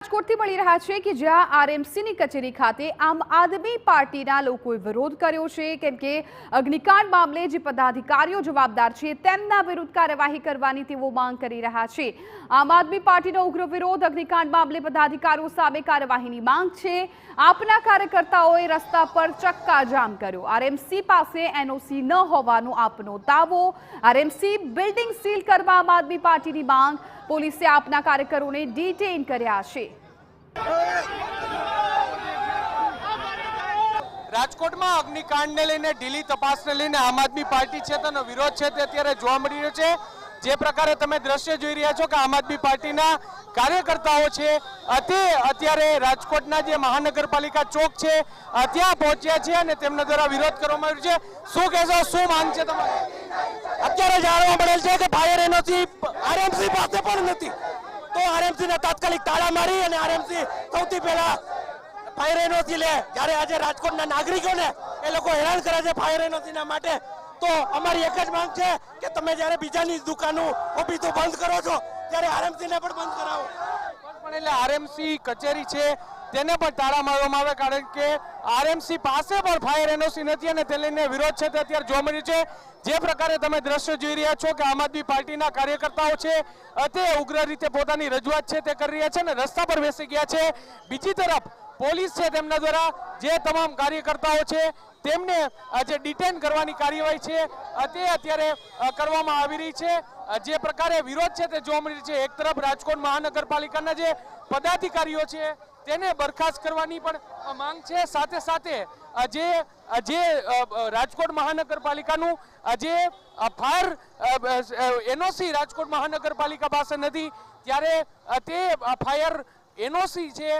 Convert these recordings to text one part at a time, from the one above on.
રાજકોટથી મળી રહ્યા છે કે જ્યાં આરએમસીની કચેરી ખાતે આમ આદમી પાર્ટીના લોકોએ વિરોધ કર્યો છે કેમ કે અગ્નિકાંડ મામલે જે પદાધિકારીઓ જવાબદાર છે તેમના વિરુદ્ધ કાર્યવાહી કરવાની તેઓ માંગ કરી રહ્યા છે। આમ આદમી પાર્ટીનો ઉગ્ર વિરોધ અગ્નિકાંડ મામલે પદાધિકારીઓ સામે કાર્યવાહીની માંગ છે। આપના કાર્યકર્તાઓએ રસ્તા પર ચક્કાજામ કર્યો। આરએમસી પાસે એનઓસી ન હોવાનો આપનો દાવો। આરએમસી બિલ્ડિંગ સીલ કરવા આમ આદમી પાર્ટીની માંગ। પોલીસે આપના કાર્યકરોને ડિટેન કર્યા છે। રાજકોટમાં અગ્નિકાંડને લઈને ઢીલી તપાસને લઈને આમ આદમી પાર્ટી છે તેનો વિરોધ છે તે અત્યારે જોવા મળી રહ્યો છે। જે પ્રકારે તમે દ્રશ્ય જોઈ રહ્યા છો કે આમ આદમી પાર્ટીના કાર્યકર્તાઓ છે તે અત્યારે રાજકોટના જે મહાનગરપાલિકા ચોક છે ત્યાં પહોંચ્યા છે અને તેમના દ્વારા વિરોધ કરવામાં આવ્યો છે। શું કહેશો, શું માંગ છે તમારી? અત્યારે જાણવા મળેલ છે કે ફાયર એનઓસી આરએમસી પાસે પણ નથી, તો આરએમસી ને તાત્કાલિક તાળા મારી અને આરએમસી સૌથી પહેલા ફાયર એનઓસી લે। જ્યારે આજે રાજકોટના નાગરિકોને એ લોકો હેરાન કરે છે ફાયર એનઓસી માટે, તો અમારી એક જ માંગ છે કે તમે જ્યારે બીજાની દુકાનો ઓફિસો બંધ કરો છો ત્યારે આરએમસી ને પણ બંધ કરાવો। પણ એટલે આરએમસી કચેરી છે તેને પણ તાળા મારવામાં આવે કારણ કે આરએમસી પાસે પણ ફાયર એનઓસી નથી અને તે લઈને વિરોધ છે તે અત્યારે જોવા મળ્યું છે। જે પ્રકારે તમે દ્રશ્ય જોઈ રહ્યા છો કે આમ આદમી પાર્ટીના કાર્યકર્તાઓ છે તે ઉગ્ર રીતે પોતાની રજૂઆત છે તે કરી રહ્યા છે અને રસ્તા પર બેસી ગયા છે। બીજી તરફ પોલીસ છે તેમના દ્વારા જે તમામ કાર્યકર્તાઓ છે તેમને જે ડિટેન કરવાની કાર્યવાહી છે તે અત્યારે કરવામાં આવી રહી છે। જે પ્રકારે વિરોધ છે તે જોવા મળી છે। એક તરફ રાજકોટ મહાનગરપાલિકાના જે પદાધિકારીઓ છે તેને બરખાસ્ત કરવાની પણ માંગ છે, સાથે સાથે જે રાજકોટ મહાનગરપાલિકાનું જે ફાયર એનઓસી રાજકોટ મહાનગરપાલિકા પાસે નથી ત્યારે તે ફાયર એનઓસી છે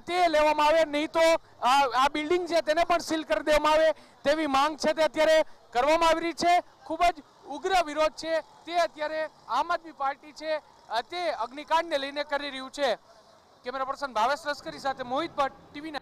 તે લેવામાં આવે, નહીં તો આ બિલ્ડિંગ છે તેને પણ સીલ કરી દેવામાં આવે તેવી માંગ છે તે અત્યારે કરવામાં આવી રહી છે। ખૂબ જ ઉગ્ર વિરોધ છે તે અત્યારે આમ આદમી પાર્ટી છે તે અગ્નિકાંડને લઈને કરી રહ્યું છે। કેમેરા પર્સન ભાવેશ લશ્કરી સાથે મોહિત ભટ્ટ, ટીવી9।